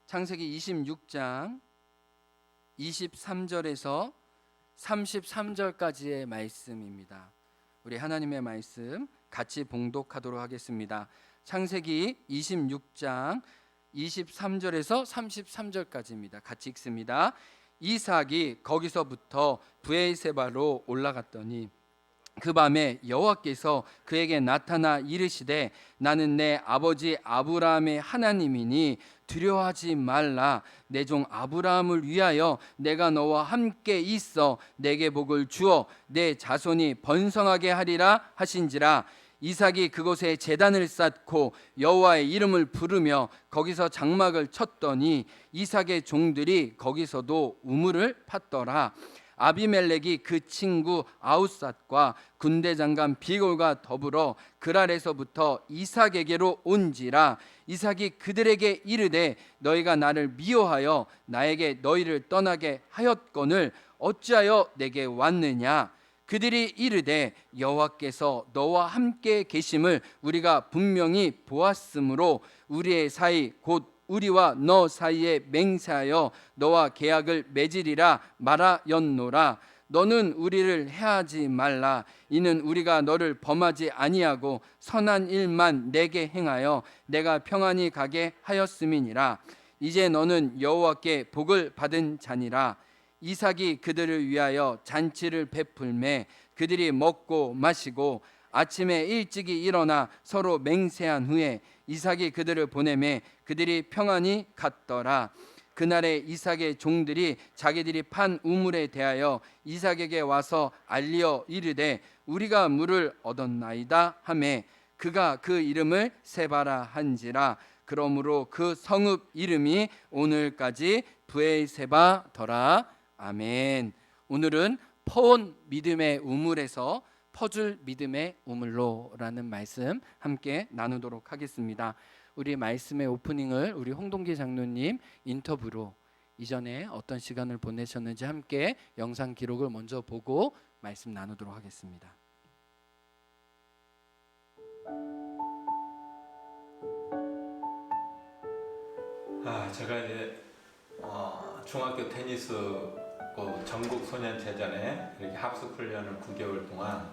창세기 26장 23절에서 33절까지의 말씀입니다. 우리 하나님의 말씀 같이 봉독하도록 하겠습니다. 창세기 26장 23절에서 33절까지입니다. 같이 읽습니다. 이삭이 거기서부터 브에세바로 올라갔더니 그 밤에 여호와께서 그에게 나타나 이르시되 나는 내 아버지 아브라함의 하나님이니 두려워하지 말라. 내 종 아브라함을 위하여 내가 너와 함께 있어 내게 복을 주어 내 자손이 번성하게 하리라 하신지라. 이삭이 그곳에 제단을 쌓고 여호와의 이름을 부르며 거기서 장막을 쳤더니 이삭의 종들이 거기서도 우물을 팠더라. 아비멜렉이 그 친구 아우삿과 군대 장관 비골과 더불어 그랄에서부터 이삭에게로 온지라. 이삭이 그들에게 이르되 너희가 나를 미워하여 나에게 너희를 떠나게 하였거늘 어찌하여 내게 왔느냐. 그들이 이르되 여호와께서 너와 함께 계심을 우리가 분명히 보았으므로 우리의 사이 곧 우리와 너 사이에 맹세하여 너와 계약을 맺으리라 말하였노라. 너는 우리를 해하지 말라. 이는 우리가 너를 범하지 아니하고 선한 일만 내게 행하여 내가 평안히 가게 하였음이니라. 이제 너는 여호와께 복을 받은 자니라. 이삭이 그들을 위하여 잔치를 베풀매 그들이 먹고 마시고 아침에 일찍이 일어나 서로 맹세한 후에 이삭이 그들을 보내매 그들이 평안히 갔더라. 그날에 이삭의 종들이 자기들이 판 우물에 대하여 이삭에게 와서 알리어 이르되 우리가 물을 얻었나이다 하매 그가 그 이름을 세바라 한지라. 그러므로 그 성읍 이름이 오늘까지 브에세바더라. 아멘. 오늘은 퍼온 믿음의 우물에서 퍼줄 믿음의 우물로라는 말씀 함께 나누도록 하겠습니다. 우리 말씀의 오프닝을 우리 홍동기 장로님 인터뷰로 이전에 어떤 시간을 보내셨는지 함께 영상 기록을 먼저 보고 말씀 나누도록 하겠습니다. 제가 이제 중학교 테니스 전국 소년체전에 이렇게 합숙 훈련을 9개월 동안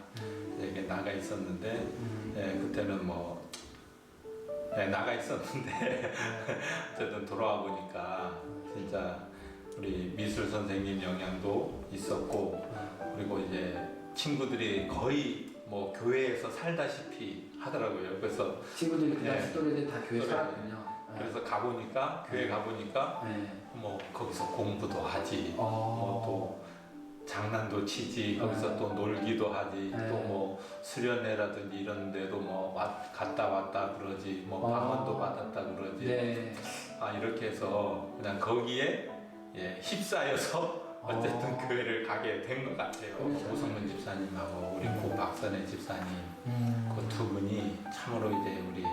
이렇게 나가 있었는데 그때는 나가 있었는데 어쨌든 돌아와 보니까 진짜 우리 미술 선생님 영향도 있었고 그리고 이제 친구들이 거의 교회에서 살다시피 하더라고요. 그래서 친구들이 그냥 스토리들 다 교회 살았군요. 그래서 가보니까 교회 가보니까 거기서 공부도 하지 또 장난도 치지 거기서 또 놀기도 하지 또 수련회라든지 이런 데도 갔다 왔다 그러지 방언도 받았다 그러지 이렇게 해서 그냥 거기에 휩싸여서 어쨌든 교회를 가게 된 것 같아요. 오성문 집사님하고 우리 고 박선혜 집사님 그 두 분이 참으로 이제 우리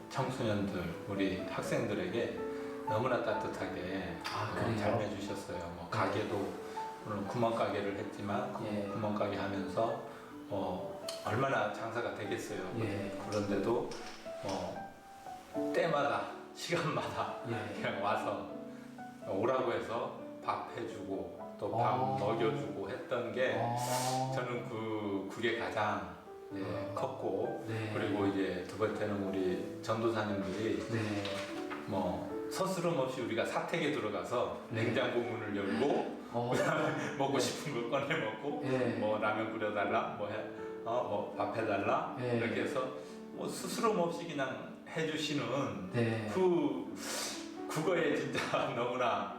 청소년들, 우리 학생들에게 너무나 따뜻하게 잘해주셨어요. 가게도 물론 구멍가게를 했지만 구멍가게 하면서 얼마나 장사가 되겠어요. 그런데도 때마다 시간마다 그냥 와서 오라고 해서 밥 해주고 또 밥 먹여주고 했던 게 저는 그게 가장 컸고 그리고 이제 두 번째는 우리 전도사님들이 서스럼 없이 우리가 사택에 들어가서 냉장고 문을 열고 먹고 싶은 거 꺼내 먹고 라면 끓여달라 밥 해달라 이렇게 해서 스스럼 없이 그냥 해주시는 그거에 진짜 너무나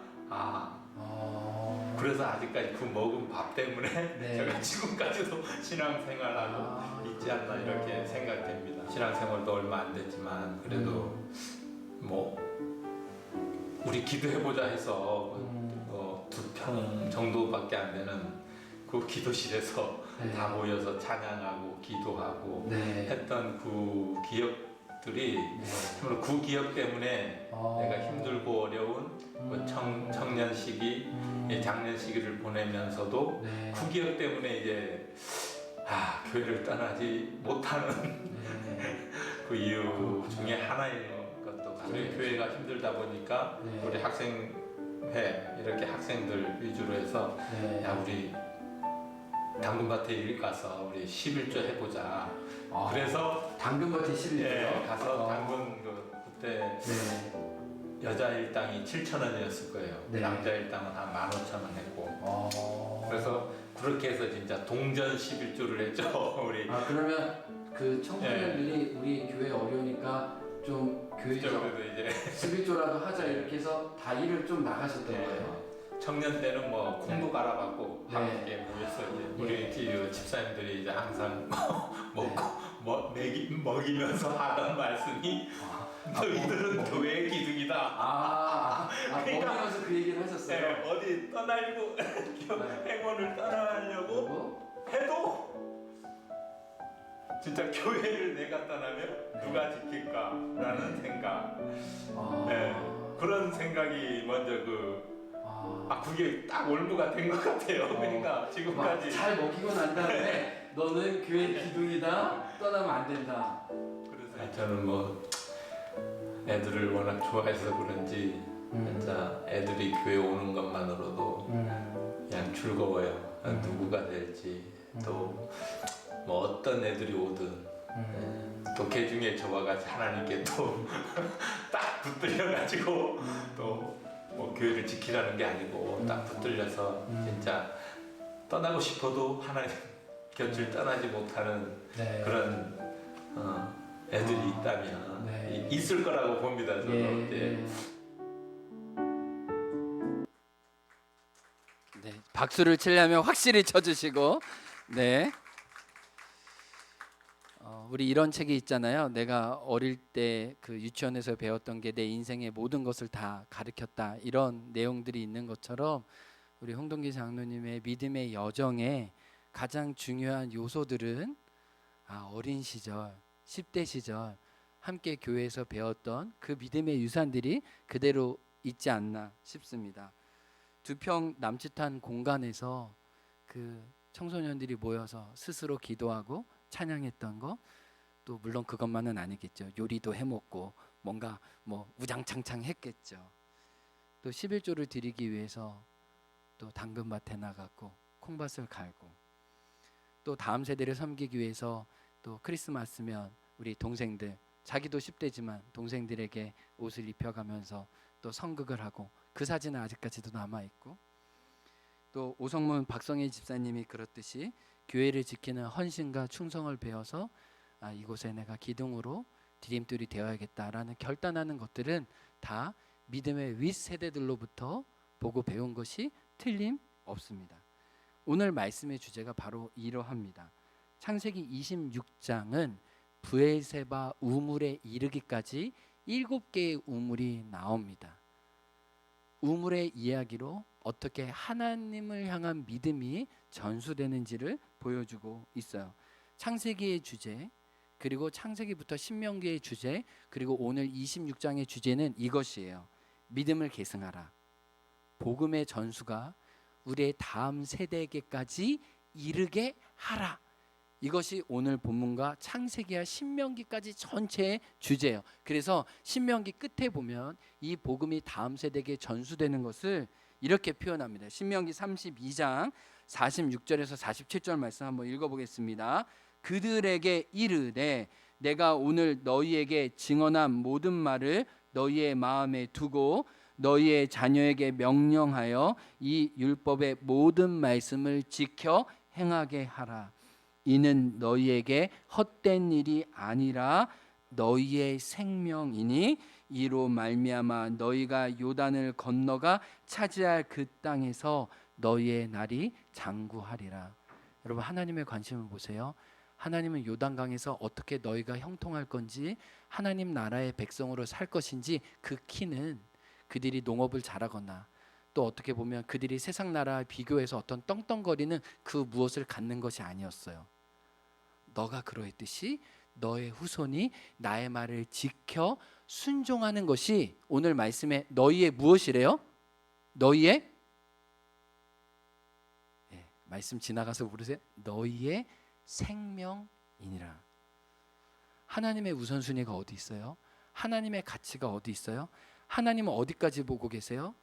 그래서 아직까지 그 먹은 밥 때문에 제가 지금까지도 신앙생활하고 있지 않나 이렇게 생각됩니다. 신앙생활도 얼마 안 됐지만 그래도 우리 기도해보자 해서 2평 정도밖에 안 되는 그 기도실에서 다 모여서 찬양하고 기도하고 했던 그 기억들이 정말 그 기억 때문에 내가 힘들고 어려운 그 청년 시기, 장년 시기를 보내면서도 그 기억 때문에 이제 교회를 떠나지 못하는 그 이유 중에 하나인 것도 우리 교회가 힘들다 보니까 네. 우리 학생회 이렇게 학생들 위주로 해서 네. 야 우리 당근밭에 일 가서 우리 11조 해보자. 그래서 당근밭에 실리죠. 예, 가서 당근 그때 네. 여자 일당이 7,000원이었을 거예요. 네. 남자 일당은 한 15,000원 했고. 그래서 그렇게 해서 진짜 동전 11조를 했죠. 우리. 그러면 그 청소년들이 우리 교회 어려우니까 좀 교회에서 그래도 이제 11조라도 하자 이렇게 해서 다 일을 좀 나가셨던 네. 거예요. 청년 때는 뭐 콩도 갈아받고 네. 함께 모여서 이제 우리 집사님들이 이제 항상 먹이면서 하던 말씀이 너희들은 교회의 기둥이다. 그러니까 먹으면서 그 얘기를 하셨어요. 네, 어디 떠나려고 행원을 떠나려고 해도 진짜 교회를 내가 떠나면 누가 지킬까라는 생각. 네, 그런 생각이 먼저 그게 딱 올무가 된 것 같아요. 그러니까 지금까지 잘 먹이고 난 다음에 너는 교회 기둥이다. 떠나면 안 된다. 그래서 저는 뭐 애들을 워낙 좋아해서 그런지 진짜 애들이 교회 오는 것만으로도 그냥 즐거워요. 누구가 될지 또 뭐 어떤 애들이 오든 또 그 중에 저와 같이 하나님께 또 딱 붙들려가지고 또 뭐 교회를 지키라는 게 아니고 딱 붙들려서 진짜 떠나고 싶어도 하나님 곁을 떠나지 못하는 그런 애들이 있다면 있을 거라고 봅니다. 저도. 네, 박수를 치려면 확실히 쳐주시고, 네. 우리 이런 책이 있잖아요. 내가 어릴 때 그 유치원에서 배웠던 게 내 인생의 모든 것을 다 가르쳤다. 이런 내용들이 있는 것처럼 우리 홍동기 장로님의 믿음의 여정에 가장 중요한 요소들은 어린 시절, 10대 시절 함께 교회에서 배웠던 그 믿음의 유산들이 그대로 있지 않나 싶습니다. 두 평 남짓한 공간에서 그 청소년들이 모여서 스스로 기도하고 찬양했던 거, 또 물론 그것만은 아니겠죠. 요리도 해먹고 뭔가 뭐 우장창창 했겠죠. 또 11조를 드리기 위해서 또 당근밭에 나갔고 콩밭을 갈고, 또 다음 세대를 섬기기 위해서 또 크리스마스면 우리 동생들, 자기도 10대지만 동생들에게 옷을 입혀가면서 또 성극을 하고, 그 사진은 아직까지도 남아있고, 또 오성문 박성희 집사님이 그렇듯이 교회를 지키는 헌신과 충성을 배워서 이곳에 내가 기둥으로 디딤돌이 되어야겠다라는 결단하는 것들은 다 믿음의 윗세대들로부터 보고 배운 것이 틀림없습니다. 오늘 말씀의 주제가 바로 이러합니다. 창세기 26장은 브엘세바 우물에 이르기까지 7개의 우물이 나옵니다. 우물의 이야기로 어떻게 하나님을 향한 믿음이 전수되는지를 보여주고 있어요. 창세기의 주제, 그리고 창세기부터 신명기의 주제, 그리고 오늘 26장의 주제는 이것이에요. 믿음을 계승하라. 복음의 전수가 우리의 다음 세대에게까지 이르게 하라. 이것이 오늘 본문과 창세기와 신명기까지 전체의 주제예요. 그래서 신명기 끝에 보면 이 복음이 다음 세대에게 전수되는 것을 이렇게 표현합니다. 신명기 32장 46절에서 47절 말씀 한번 읽어보겠습니다. 그들에게 이르되 내가 오늘 너희에게 증언한 모든 말을 너희의 마음에 두고 너희의 자녀에게 명령하여 이 율법의 모든 말씀을 지켜 행하게 하라. 이는 너희에게 헛된 일이 아니라 너희의 생명이니 이로 말미암아 너희가 요단을 건너가 차지할 그 땅에서 너희의 날이 장구하리라. 여러분, 하나님의 관심을 보세요. 하나님은 요단강에서 어떻게 너희가 형통할 건지, 하나님 나라의 백성으로 살 것인지, 그 키는 그들이 농업을 잘하거나 또 어떻게 보면 그들이 세상 나라와 비교해서 어떤 떵떵거리는 그 무엇을 갖는 것이 아니었어요. 너가 그러했듯이 너의 후손이 나의 말을 지켜 순종하는 것이 오늘 말씀에 너희의 무엇이래요? 너희의 말씀 지나가서 부르세요. 너희의 생명이니라. 하나님의 우선순위가 어디 있어요? 하나님의 가치가 어디 있어요? 하나님은 어디까지 보고 계세요?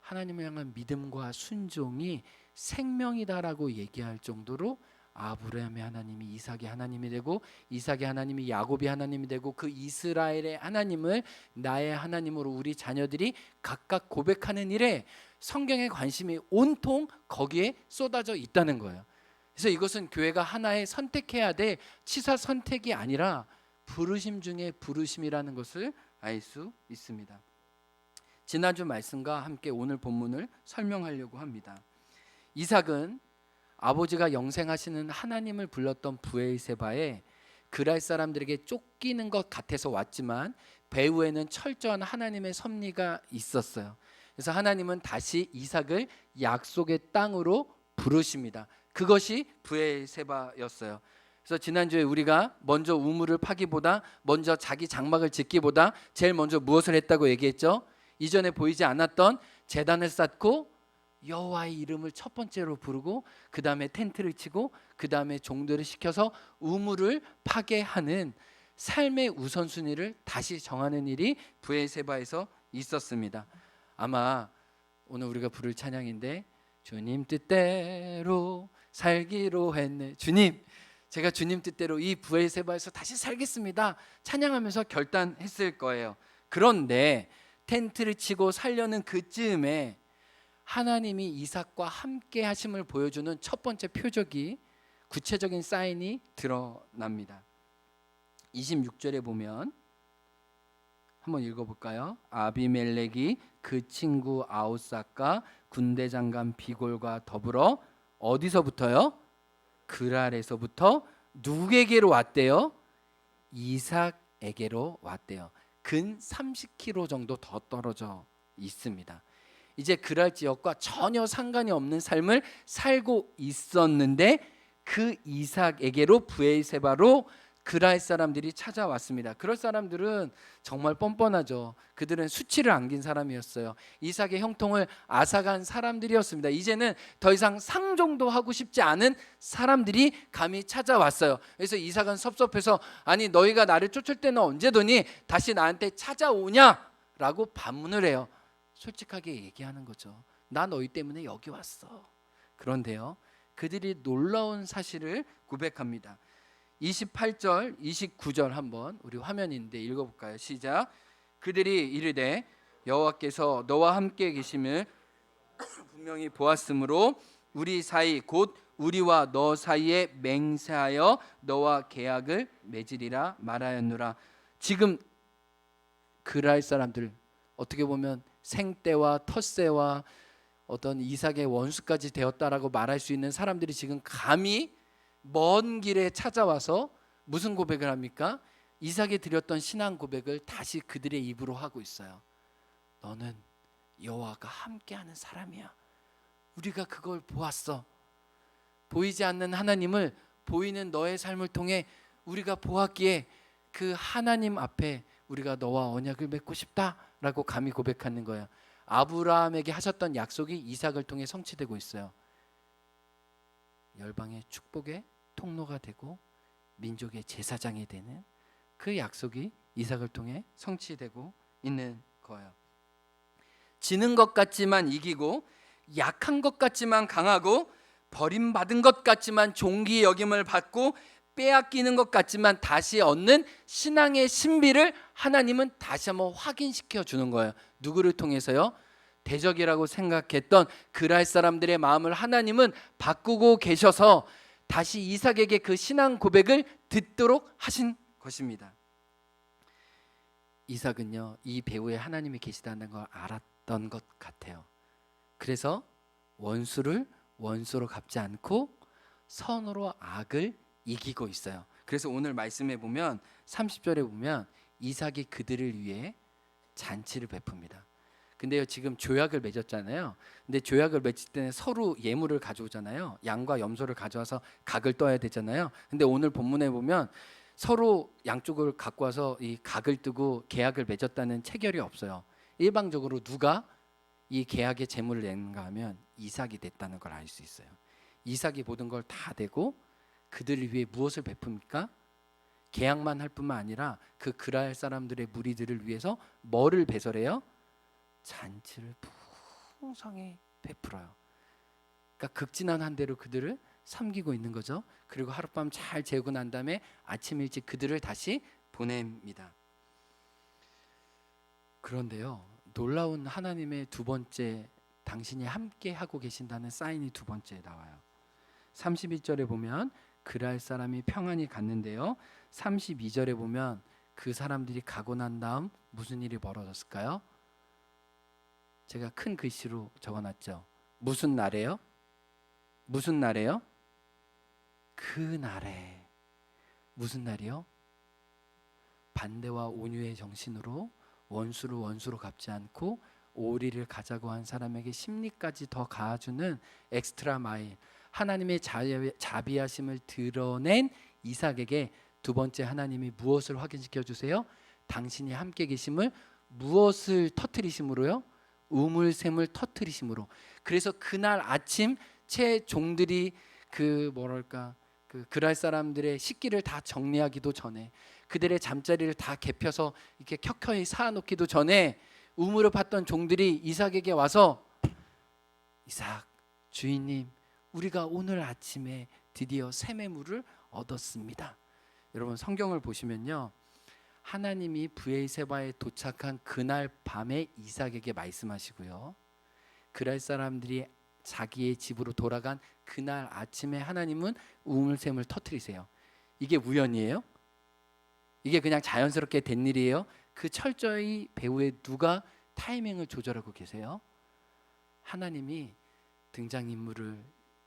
하나님을 향한 믿음과 순종이 생명이다라고 얘기할 정도로 아브라함의 하나님이 이삭의 하나님이 되고, 이삭의 하나님이 야곱의 하나님이 되고, 그 이스라엘의 하나님을 나의 하나님으로 우리 자녀들이 각각 고백하는 일에 성경의 관심이 온통 거기에 쏟아져 있다는 거예요. 그래서 이것은 교회가 하나의 선택해야 될 치사 선택이 아니라 부르심 중에 부르심이라는 것을 알 수 있습니다. 지난주 말씀과 함께 오늘 본문을 설명하려고 합니다. 이삭은 아버지가 영생하시는 하나님을 불렀던 브엘세바에 그랄 사람들에게 쫓기는 것 같아서 왔지만 배후에는 철저한 하나님의 섭리가 있었어요. 그래서 하나님은 다시 이삭을 약속의 땅으로 부르십니다. 그것이 브엘세바였어요. 그래서 지난주에 우리가 먼저 우물을 파기보다, 먼저 자기 장막을 짓기보다 제일 먼저 무엇을 했다고 얘기했죠? 이전에 보이지 않았던 제단을 쌓고 여호와의 이름을 첫 번째로 부르고, 그 다음에 텐트를 치고, 그 다음에 종들을 시켜서 우물을 파게 하는 삶의 우선순위를 다시 정하는 일이 브엘세바에서 있었습니다. 아마 오늘 우리가 부를 찬양인데, 주님 뜻대로 살기로 했네. 주님, 제가 주님 뜻대로 이 브엘세바에서 다시 살겠습니다 찬양하면서 결단했을 거예요. 그런데 텐트를 치고 살려는 그쯤에 하나님이 이삭과 함께 하심을 보여주는 첫 번째 표적이, 구체적인 사인이 드러납니다. 26절에 보면 한번 읽어볼까요? 아비멜렉이 그 친구 아우삭과 군대 장관 비골과 더불어 어디서부터요? 그랄에서부터 누구에게로 왔대요? 이삭에게로 왔대요. 근 30km 정도 더 떨어져 있습니다. 이제 그랄 지역과 전혀 상관이 없는 삶을 살고 있었는데 그 이삭에게로 브엘세바로 그랄 사람들이 찾아왔습니다. 그럴 사람들은 정말 뻔뻔하죠. 그들은 수치를 안긴 사람이었어요. 이삭의 형통을 앗아간 사람들이었습니다. 이제는 더 이상 상종도 하고 싶지 않은 사람들이 감히 찾아왔어요. 그래서 이삭은 섭섭해서, 아니 너희가 나를 쫓을 때는 언제더니 다시 나한테 찾아오냐라고 반문을 해요. 솔직하게 얘기하는 거죠. 나 너희 때문에 여기 왔어. 그런데요, 그들이 놀라운 사실을 고백합니다. 28절, 29절 한번 우리 화면인데 읽어볼까요? 시작. 그들이 이르되 여호와께서 너와 함께 계심을 분명히 보았으므로 우리 사이 곧 우리와 너 사이에 맹세하여 너와 계약을 맺으리라 말하였노라. 지금 그랄 사람들, 어떻게 보면 생떼와 텃새와 어떤 이삭의 원수까지 되었다라고 말할 수 있는 사람들이 지금 감히 먼 길에 찾아와서 무슨 고백을 합니까? 이삭이 드렸던 신앙 고백을 다시 그들의 입으로 하고 있어요. 너는 여호와가 함께하는 사람이야. 우리가 그걸 보았어. 보이지 않는 하나님을 보이는 너의 삶을 통해 우리가 보았기에 그 하나님 앞에 우리가 너와 언약을 맺고 싶다라고 감히 고백하는 거예요. 아브라함에게 하셨던 약속이 이삭을 통해 성취되고 있어요. 열방의 축복의 통로가 되고 민족의 제사장이 되는 그 약속이 이삭을 통해 성취되고 있는 거예요. 지는 것 같지만 이기고, 약한 것 같지만 강하고, 버림받은 것 같지만 종기 여김을 받고, 빼앗기는 것 같지만 다시 얻는 신앙의 신비를 하나님은 다시 한번 확인시켜 주는 거예요. 누구를 통해서요? 대적이라고 생각했던 그랄 사람들의 마음을 하나님은 바꾸고 계셔서 다시 이삭에게 그 신앙 고백을 듣도록 하신 것입니다. 이삭은요, 이 배후에 하나님이 계시다는 걸 알았던 것 같아요. 그래서 원수를 원수로 갚지 않고 선으로 악을 이기고 있어요. 그래서 오늘 말씀에 보면 30절에 보면 이삭이 그들을 위해 잔치를 베풉니다. 근데요, 지금 조약을 맺었잖아요. 근데 조약을 맺을 때는 서로 예물을 가져오잖아요. 양과 염소를 가져와서 각을 떠야 되잖아요. 근데 오늘 본문에 보면 서로 양쪽을 갖고 와서 이 각을 뜨고 계약을 맺었다는 체결이 없어요. 일방적으로 누가 이 계약의 제물을 냈는가 하면 이삭이 됐다는 걸 알 수 있어요. 이삭이 모든 걸 다 대고 그들을 위해 무엇을 베풉니까? 계약만 할 뿐만 아니라 그 그랄 사람들의 무리들을 위해서 뭐를 배설해요? 잔치를 풍성히 베풀어요. 그러니까 극진한 대로 그들을 섬기고 있는 거죠. 그리고 하룻밤 잘 재우고 난 다음에 아침 일찍 그들을 다시 보냅니다. 그런데요, 놀라운 하나님의 두 번째, 당신이 함께 하고 계신다는 사인이 두 번째에 나와요. 31절에 보면 그랄 사람이 평안히 갔는데요, 32절에 보면 그 사람들이 가고 난 다음 무슨 일이 벌어졌을까요? 제가 큰 글씨로 적어놨죠. 무슨 날에요? 무슨 날에요? 그 날에. 무슨 날이요? 반대와 온유의 정신으로 원수를 원수로 갚지 않고 오리를 가자고 한 사람에게 심리까지 더 가해주는 엑스트라 마일, 하나님의 자비하심을 드러낸 이삭에게 두 번째 하나님이 무엇을 확인시켜 주세요? 당신이 함께 계심을. 무엇을 터뜨리심으로요? 우물샘을 터뜨리심으로. 그래서 그날 아침 채 종들이 그 그랄 사람들의 식기를 다 정리하기도 전에, 그들의 잠자리를 다 개펴서 이렇게 켜켜이 쌓아놓기도 전에 우물을 팠던 종들이 이삭에게 와서, 이삭 주인님, 우리가 오늘 아침에 드디어 샘의 물을 얻었습니다. 여러분 성경을 보시면요, 하나님이 브엘세바에 도착한 그날 밤에 이삭에게 말씀하시고요, 그랄 사람들이 자기의 집으로 돌아간 그날 아침에 하나님은 우물샘을 터뜨리세요. 이게 우연이에요? 이게 그냥 자연스럽게 된 일이에요? 그 철저히 배우의 누가 타이밍을 조절하고 계세요? 하나님이 등장인물을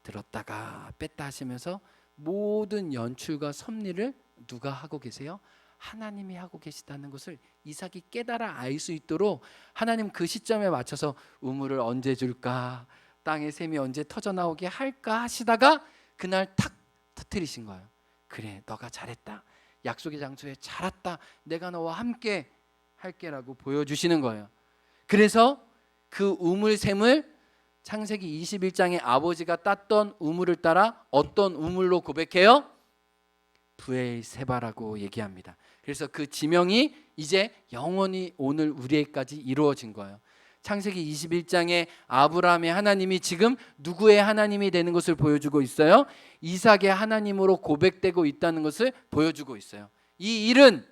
들었다가 뺐다 하시면서 모든 연출과 섭리를 누가 하고 계세요? 하나님이 하고 계시다는 것을 이삭이 깨달아 알 수 있도록 하나님 그 시점에 맞춰서 우물을 언제 줄까, 땅의 샘이 언제 터져나오게 할까 하시다가 그날 탁 터뜨리신 거예요. 그래, 너가 잘했다, 약속의 장소에 잘 왔다, 내가 너와 함께 할게라고 보여주시는 거예요. 그래서 그 우물샘을 창세기 21장에 아버지가 땄던 우물을 따라 어떤 우물로 고백해요? 브엘세바라고 얘기합니다. 그래서 그 지명이 이제 영원히 오늘 우리에게까지 이루어진 거예요. 창세기 21장에 아브라함의 하나님이 지금 누구의 하나님이 되는 것을 보여주고 있어요? 이삭의 하나님으로 고백되고 있다는 것을 보여주고 있어요. 이 일은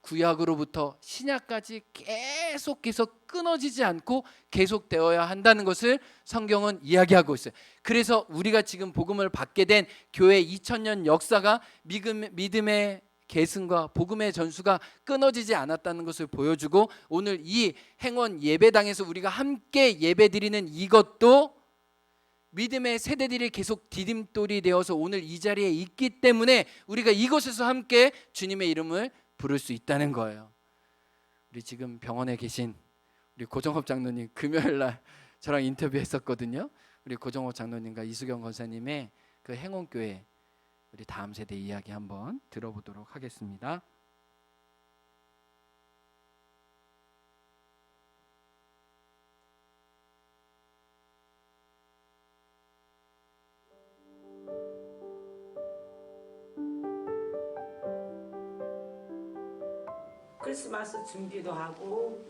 구약으로부터 신약까지 계속 끊어지지 않고 계속되어야 한다는 것을 성경은 이야기하고 있어요. 그래서 우리가 지금 복음을 받게 된 교회 2000년 역사가 믿음의 계승과 복음의 전수가 끊어지지 않았다는 것을 보여주고, 오늘 이 행원 예배당에서 우리가 함께 예배드리는 이것도 믿음의 세대들이 계속 디딤돌이 되어서 오늘 이 자리에 있기 때문에 우리가 이곳에서 함께 주님의 이름을 부를 수 있다는 거예요. 우리 지금 병원에 계신 우리 고정업 장로님, 금요일날 저랑 인터뷰했었거든요. 우리 고정업 장로님과 이수경 권사님의 그 행원교회, 우리 다음 세대 이야기 한번 들어보도록 하겠습니다. 크리스마스 준비도 하고,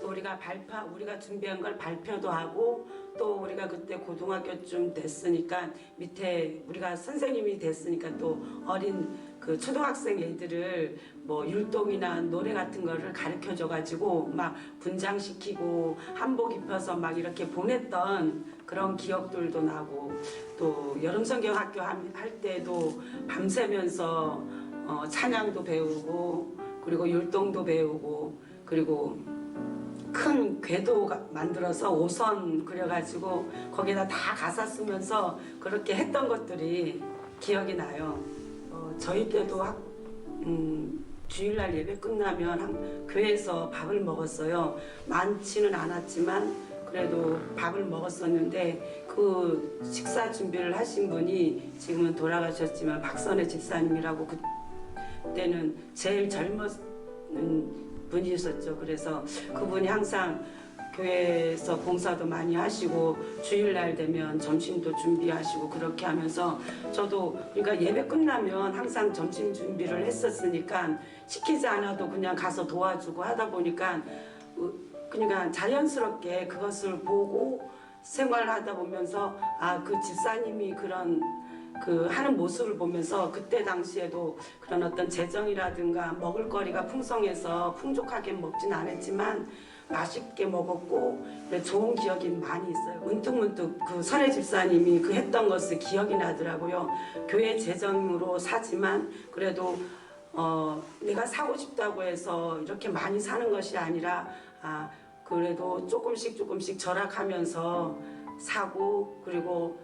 또 우리가 준비한 걸 발표도 하고, 또 우리가 그때 고등학교쯤 됐으니까 밑에 우리가 선생님이 됐으니까 또 어린 그 초등학생 애들을 뭐 율동이나 노래 같은 거를 가르쳐 줘가지고 막 분장시키고 한복 입혀서 막 이렇게 보냈던 그런 기억들도 나고, 또 여름성경학교 할 때도 밤새면서 찬양도 배우고, 그리고 율동도 배우고, 그리고 큰 궤도 만들어서 5선 그려가지고 거기다 다 가사 쓰면서 그렇게 했던 것들이 기억이 나요. 저희 때도 주일날 예배 끝나면 교회에서 밥을 먹었어요. 많지는 않았지만 그래도 밥을 먹었었는데, 그 식사 준비를 하신 분이 지금은 돌아가셨지만 박선혜 집사님이라고, 그때는 제일 젊은 분이 있었죠. 그래서 그분이 항상 교회에서 봉사도 많이 하시고 주일날 되면 점심도 준비하시고 그렇게 하면서 저도 그러니까 예배 끝나면 항상 점심 준비를 했었으니까 시키지 않아도 그냥 가서 도와주고 하다 보니까 그러니까 자연스럽게 그것을 보고 생활하다 보면서 아, 그 집사님이 그런 그 하는 모습을 보면서 그때 당시에도 그런 어떤 재정이라든가 먹을거리가 풍성해서 풍족하게 먹진 않았지만 맛있게 먹었고 좋은 기억이 많이 있어요. 문득문득 그 선혜 집사님이 그 했던 것을 기억이 나더라고요. 교회 재정으로 사지만 그래도 내가 사고 싶다고 해서 이렇게 많이 사는 것이 아니라 그래도 조금씩 절약하면서 사고 그리고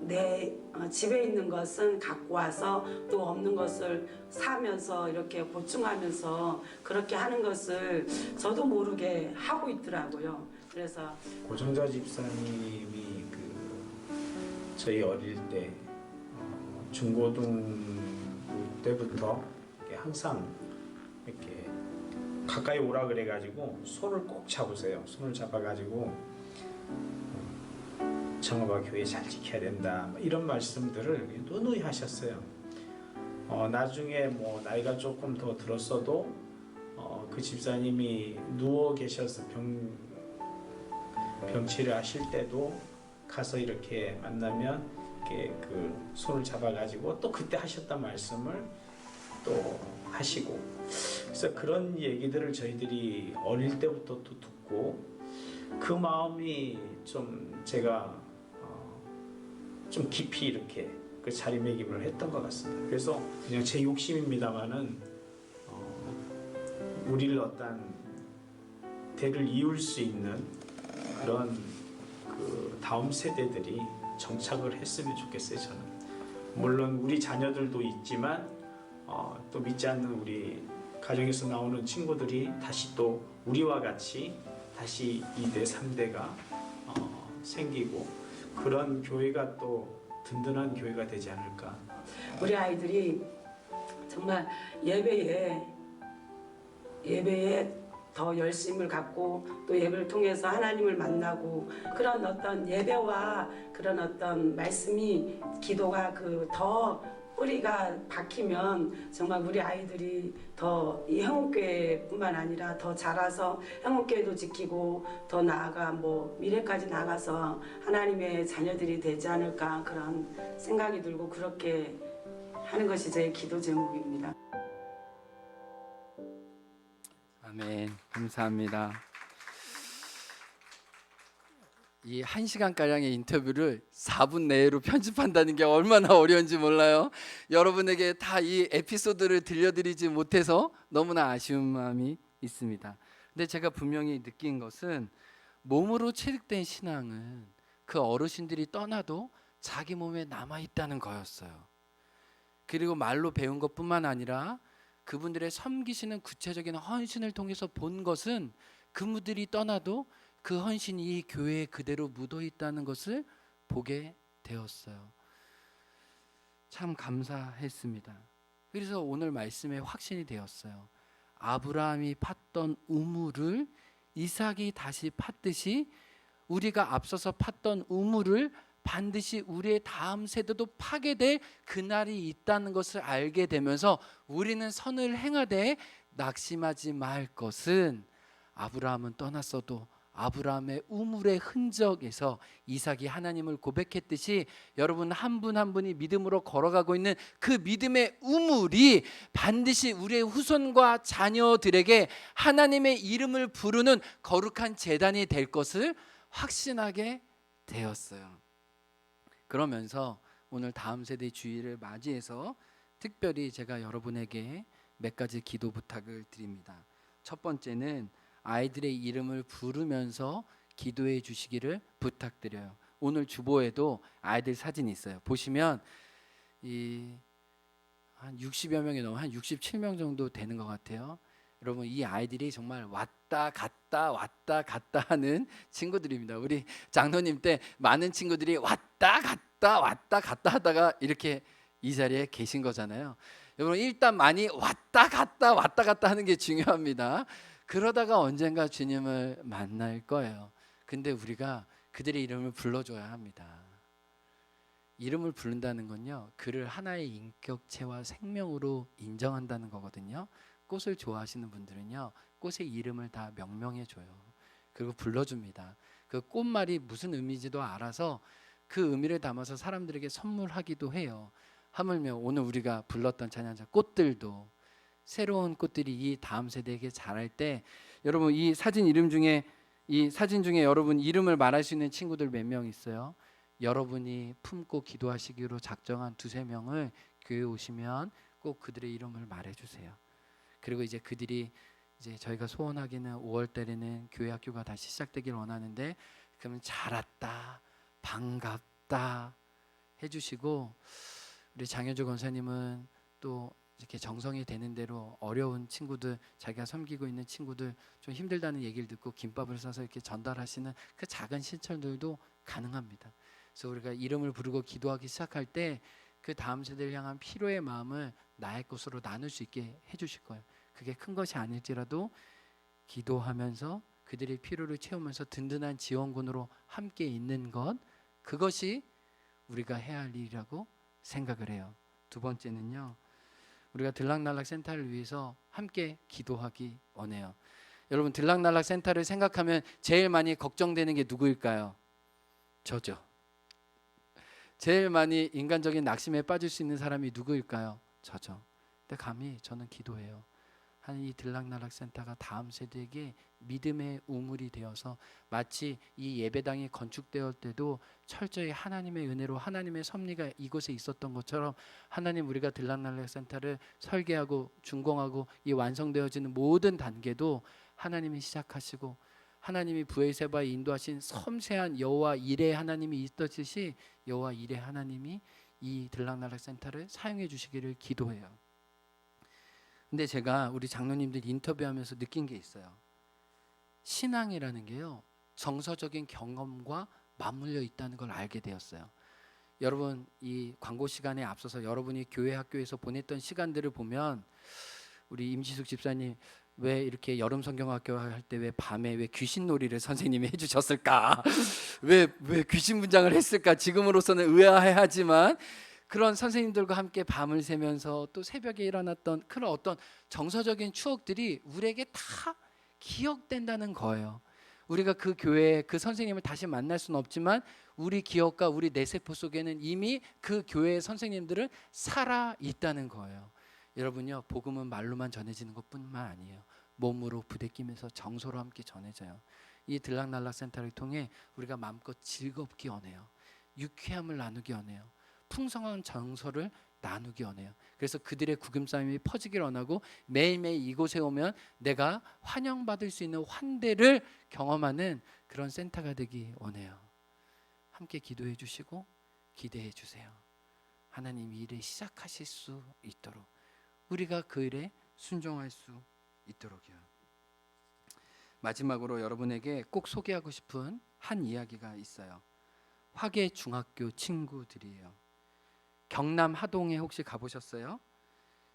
내 집에 있는 것은 갖고 와서 또 없는 것을 사면서 이렇게 보충하면서 그렇게 하는 것을 저도 모르게 하고 있더라고요. 그래서 고정자 집사님이 저희 어릴 때 중고등 때부터 이렇게 항상 이렇게 가까이 오라 그래가지고 손을 꼭 잡으세요. 손을 잡아가지고 정어바 교회 잘 지켜야 된다 이런 말씀들을 누누이 하셨어요. 나중에 뭐 나이가 조금 더 들었어도 그 집사님이 누워 계셔서 병치를 하실 때도 가서 이렇게 만나면 이렇게 그 손을 잡아가지고 또 그때 하셨던 말씀을 또 하시고 그래서 그런 얘기들을 저희들이 어릴 때부터 또 듣고 그 마음이 좀 제가 좀 깊이 이렇게 그 자리매김을 했던 것 같습니다. 그래서 그냥 제 욕심입니다만은 우리를 어떤 대를 이을 수 있는 그런 그 다음 세대들이 정착을 했으면 좋겠어요. 저는 물론 우리 자녀들도 있지만 또 믿지 않는 우리 가정에서 나오는 친구들이 다시 또 우리와 같이 다시 2대, 3대가 생기고 그런 교회가 또 든든한 교회가 되지 않을까. 우리 아이들이 정말 예배에 더 열심을 갖고 또 예배를 통해서 하나님을 만나고 그런 어떤 예배와 그런 어떤 말씀이 기도가 그 더 뿌리가 박히면 정말 우리 아이들이 더 이 행복교회뿐만 아니라 더 자라서 행복교회도 지키고 더 나아가 뭐 미래까지 나가서 하나님의 자녀들이 되지 않을까 그런 생각이 들고 그렇게 하는 것이 제 기도 제목입니다. 아멘. 감사합니다. 이 1시간가량의 인터뷰를 4분 내로 편집한다는 게 얼마나 어려운지 몰라요. 여러분에게 다 이 에피소드를 들려드리지 못해서 너무나 아쉬운 마음이 있습니다. 근데 제가 분명히 느낀 것은 몸으로 체득된 신앙은 그 어르신들이 떠나도 자기 몸에 남아있다는 거였어요. 그리고 말로 배운 것뿐만 아니라 그분들의 섬기시는 구체적인 헌신을 통해서 본 것은 그분들이 떠나도 그 헌신이 이 교회에 그대로 묻어 있다는 것을 보게 되었어요. 참 감사했습니다. 그래서 오늘 말씀에 확신이 되었어요. 아브라함이 팠던 우물을 이삭이 다시 팠듯이 우리가 앞서서 팠던 우물을 반드시 우리의 다음 세대도 파게 될 그날이 있다는 것을 알게 되면서 우리는 선을 행하되 낙심하지 말 것은 아브라함은 떠났어도 아브라함의 우물의 흔적에서 이삭이 하나님을 고백했듯이 여러분 한 분 한 분이 믿음으로 걸어가고 있는 그 믿음의 우물이 반드시 우리의 후손과 자녀들에게 하나님의 이름을 부르는 거룩한 제단이 될 것을 확신하게 되었어요. 그러면서 오늘 다음 세대 주일을 맞이해서 특별히 제가 여러분에게 몇 가지 기도 부탁을 드립니다. 첫 번째는 아이들의 이름을 부르면서 기도해 주시기를 부탁드려요. 오늘 주보에도 아이들 사진이 있어요. 보시면 한 60여 명이 넘어 한 67명 정도 되는 것 같아요. 여러분 이 아이들이 정말 왔다 갔다 하는 친구들입니다. 우리 장로님 때 많은 친구들이 왔다 갔다 하다가 이렇게 이 자리에 계신 거잖아요. 여러분 일단 많이 왔다 갔다 하는 게 중요합니다. 그러다가 언젠가 주님을 만날 거예요. 근데 우리가 그들의 이름을 불러줘야 합니다. 이름을 부른다는 건요, 그를 하나의 인격체와 생명으로 인정한다는 거거든요. 꽃을 좋아하시는 분들은요, 꽃의 이름을 다 명명해 줘요. 그리고 불러줍니다. 그 꽃말이 무슨 의미인지도 알아서 그 의미를 담아서 사람들에게 선물하기도 해요. 하물며 오늘 우리가 불렀던 찬양자 꽃들도, 새로운 꽃들이 이 다음 세대에게 자랄 때, 여러분 이 사진 중에 여러분 이름을 말할 수 있는 친구들 몇 명 있어요? 여러분이 품고 기도하시기로 작정한 2-3명을 교회 오시면 꼭 그들의 이름을 말해주세요. 그리고 이제 그들이 이제 저희가 소원하기는 5월 달에는 교회 학교가 다시 시작되길 원하는데, 그러면 잘 왔다, 반갑다 해주시고, 우리 장현주 권사님은 또 이렇게 정성이 되는 대로 어려운 친구들, 자기가 섬기고 있는 친구들 좀 힘들다는 얘기를 듣고 김밥을 싸서 이렇게 전달하시는 그 작은 실천들도 가능합니다. 그래서 우리가 이름을 부르고 기도하기 시작할 때 그 다음 세대를 향한 필요의 마음을 나의 것으로 나눌 수 있게 해주실 거예요. 그게 큰 것이 아닐지라도 기도하면서 그들의 필요를 채우면서 든든한 지원군으로 함께 있는 것, 그것이 우리가 해야 할 일이라고 생각을 해요. 두 번째는요, 우리가 들락날락 센터를 위해서 함께 기도하기 원해요. 여러분 들락날락 센터를 생각하면 제일 많이 걱정되는 게 누구일까요? 저죠. 제일 많이 인간적인 낙심에 빠질 수 있는 사람이 누구일까요? 저죠. 근데 감히 저는 기도해요. 한 이 들락날락 센터가 다음 세대에게 믿음의 우물이 되어서 마치 이 예배당이 건축되었을 때도 철저히 하나님의 은혜로 하나님의 섭리가 이곳에 있었던 것처럼, 하나님 우리가 들락날락 센터를 설계하고 준공하고 이 완성되어지는 모든 단계도 하나님이 시작하시고 하나님이 브엘세바에 인도하신 섬세한 여호와 이레 하나님이 있듯이 여호와 이레 하나님이 이 들락날락 센터를 사용해 주시기를 기도해요. 근데 제가 우리 장로님들 인터뷰하면서 느낀 게 있어요. 신앙이라는 게요, 정서적인 경험과 맞물려 있다는 걸 알게 되었어요. 여러분 이 광고 시간에 앞서서 여러분이 교회 학교에서 보냈던 시간들을 보면, 우리 임지숙 집사님 왜 이렇게 여름 성경학교 할 때 왜 밤에 왜 귀신놀이를 선생님이 해주셨을까? 왜 귀신 분장을 했을까? 지금으로서는 의아해하지만 그런 선생님들과 함께 밤을 새면서 또 새벽에 일어났던 그런 어떤 정서적인 추억들이 우리에게 다 기억된다는 거예요. 우리가 그 교회 그 선생님을 다시 만날 수는 없지만 우리 기억과 우리 뇌세포 속에는 이미 그 교회의 선생님들은 살아 있다는 거예요. 여러분요, 복음은 말로만 전해지는 것뿐만 아니에요. 몸으로 부대끼면서 정서로 함께 전해져요. 이 들락날락 센터를 통해 우리가 마음껏 즐겁게 원해요. 유쾌함을 나누기 원해요. 풍성한 정서를 나누기 원해요. 그래서 그들의 구금싸움이 퍼지길 원하고 매일매일 이곳에 오면 내가 환영받을 수 있는 환대를 경험하는 그런 센터가 되기 원해요. 함께 기도해 주시고 기대해 주세요. 하나님 이 일을 시작하실 수 있도록, 우리가 그 일에 순종할 수 있도록요. 마지막으로 여러분에게 꼭 소개하고 싶은 한 이야기가 있어요. 화계 중학교 친구들이에요. 경남 하동에 혹시 가보셨어요?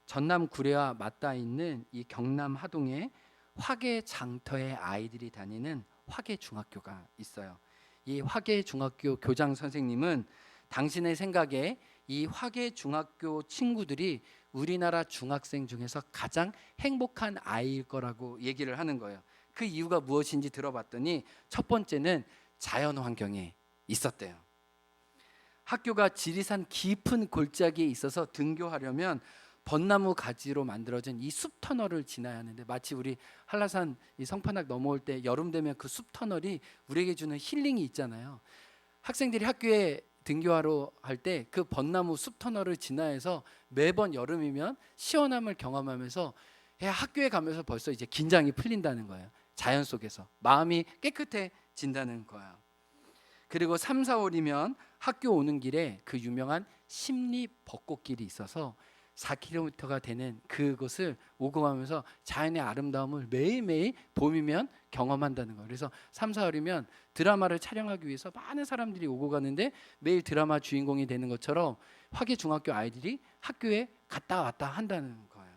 전남 구례와 맞닿아 있는 이 경남 하동에 화계 장터의 아이들이 다니는 화계 중학교가 있어요. 이 화계 중학교 교장 선생님은 당신의 생각에 이 화계 중학교 친구들이 우리나라 중학생 중에서 가장 행복한 아이일 거라고 얘기를 하는 거예요. 그 이유가 무엇인지 들어봤더니 첫 번째는 자연 환경에 있었대요. 학교가 지리산 깊은 골짜기에 있어서 등교하려면 벚나무 가지로 만들어진 이 숲터널을 지나야 하는데, 마치 우리 한라산 이 성판악 넘어올 때 여름 되면 그 숲터널이 우리에게 주는 힐링이 있잖아요. 학생들이 학교에 등교하러 할 때 그 벚나무 숲터널을 지나서 매번 여름이면 시원함을 경험하면서 학교에 가면서 벌써 이제 긴장이 풀린다는 거예요. 자연 속에서 마음이 깨끗해진다는 거예요. 그리고 3, 4월이면 학교 오는 길에 그 유명한 심리 벚꽃길이 있어서 4km가 되는 그곳을 오고 가면서 자연의 아름다움을 매일매일 봄이면 경험한다는 거예요. 그래서 3, 4월이면 드라마를 촬영하기 위해서 많은 사람들이 오고 가는데 매일 드라마 주인공이 되는 것처럼 화계 중학교 아이들이 학교에 갔다 왔다 한다는 거예요.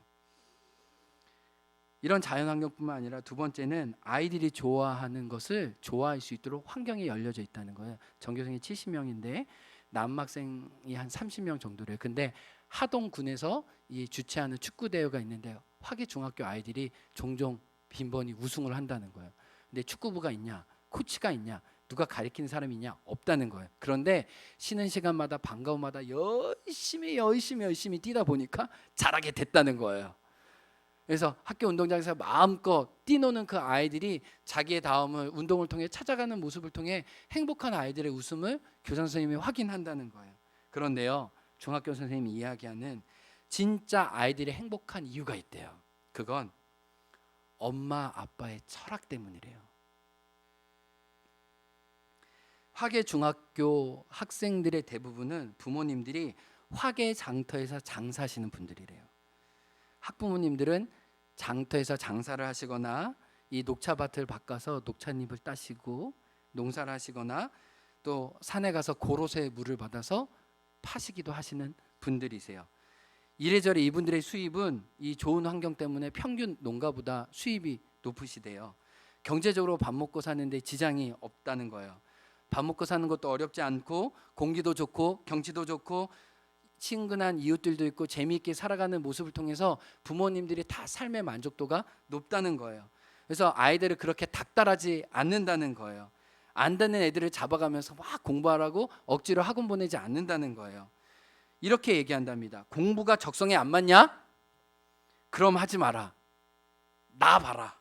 이런 자연환경뿐만 아니라 두 번째는 아이들이 좋아하는 것을 좋아할 수 있도록 환경이 열려져 있다는 거예요. 전교생이 70명인데 남학생이 한 30명 정도래요. 근데 하동군에서 이 주최하는 축구 대회가 있는데 화계 중학교 아이들이 종종 빈번히 우승을 한다는 거예요. 근데 축구부가 있냐, 코치가 있냐, 누가 가리키는 사람이 있냐, 없다는 거예요. 그런데 쉬는 시간마다 방과후마다 열심히 뛰다 보니까 잘하게 됐다는 거예요. 그래서 학교 운동장에서 마음껏 뛰노는 그 아이들이 자기의 다음을 운동을 통해 찾아가는 모습을 통해 행복한 아이들의 웃음을 교장 선생님이 확인한다는 거예요. 그런데요, 중학교 선생님이 이야기하는 진짜 아이들이 행복한 이유가 있대요. 그건 엄마 아빠의 철학 때문이래요. 화계 중학교 학생들의 대부분은 부모님들이 화계 장터에서 장사하시는 분들이래요. 학부모님들은 장터에서 장사를 하시거나 이 녹차밭을 바꿔서 녹차잎을 따시고 농사를 하시거나 또 산에 가서 고로쇠 물을 받아서 파시기도 하시는 분들이세요. 이래저래 이분들의 수입은 이 좋은 환경 때문에 평균 농가보다 수입이 높으시대요. 경제적으로 밥 먹고 사는데 지장이 없다는 거예요. 밥 먹고 사는 것도 어렵지 않고 공기도 좋고 경치도 좋고 친근한 이웃들도 있고 재미있게 살아가는 모습을 통해서 부모님들이 다 삶의 만족도가 높다는 거예요. 그래서 아이들을 그렇게 닥달하지 않는다는 거예요. 안 되는 애들을 잡아가면서 막 공부하라고 억지로 학원 보내지 않는다는 거예요. 이렇게 얘기한답니다. 공부가 적성에 안 맞냐? 그럼 하지 마라. 나 봐라.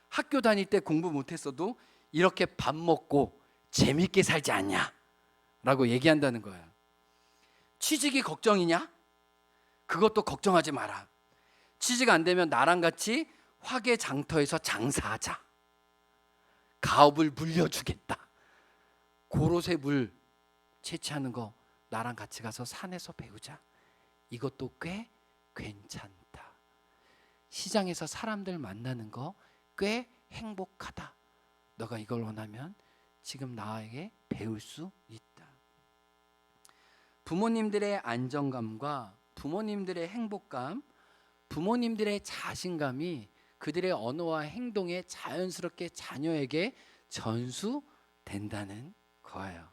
학교 다닐 때 공부 못했어도 이렇게 밥 먹고 재밌게 살지 않냐? 라고 얘기한다는 거예요. 취직이 걱정이냐? 그것도 걱정하지 마라. 취직 안 되면 나랑 같이 화계 장터에서 장사하자. 가업을 물려주겠다. 고로쇠 물 채취하는 거 나랑 같이 가서 산에서 배우자. 이것도 꽤 괜찮다. 시장에서 사람들 만나는 거 꽤 행복하다. 너가 이걸 원하면 지금 나에게 배울 수 있다. 부모님들의 안정감과 부모님들의 행복감, 부모님들의 자신감이 그들의 언어와 행동에 자연스럽게 자녀에게 전수된다는 거예요.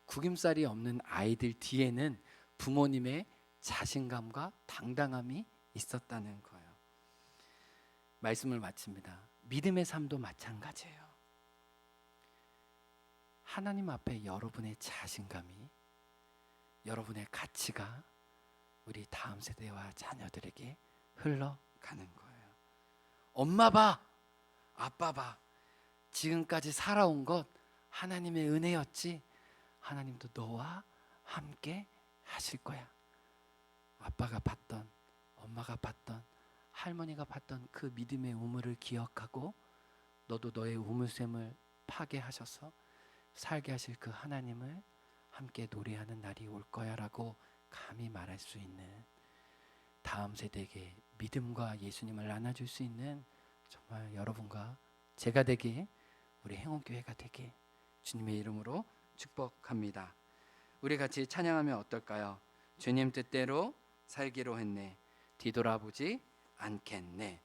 구김살이 없는 아이들 뒤에는 부모님의 자신감과 당당함이 있었다는 거예요. 말씀을 마칩니다. 믿음의 삶도 마찬가지예요. 하나님 앞에 여러분의 자신감이, 여러분의 가치가 우리 다음 세대와 자녀들에게 흘러가는 거예요. 엄마 봐, 아빠 봐, 지금까지 살아온 것 하나님의 은혜였지. 하나님도 너와 함께 하실 거야. 아빠가 봤던, 엄마가 봤던, 할머니가 봤던 그 믿음의 우물을 기억하고 너도 너의 우물샘을 파괴하셔서 살게 하실 그 하나님을 함께 노래하는 날이 올 거야 라고 감히 말할 수 있는, 다음 세대에게 믿음과 예수님을 나눠줄 수 있는 정말 여러분과 제가 되게, 우리 행운교회가 되게 주님의 이름으로 축복합니다. 우리 같이 찬양하면 어떨까요? 주님 뜻대로 살기로 했네, 뒤돌아보지 않겠네.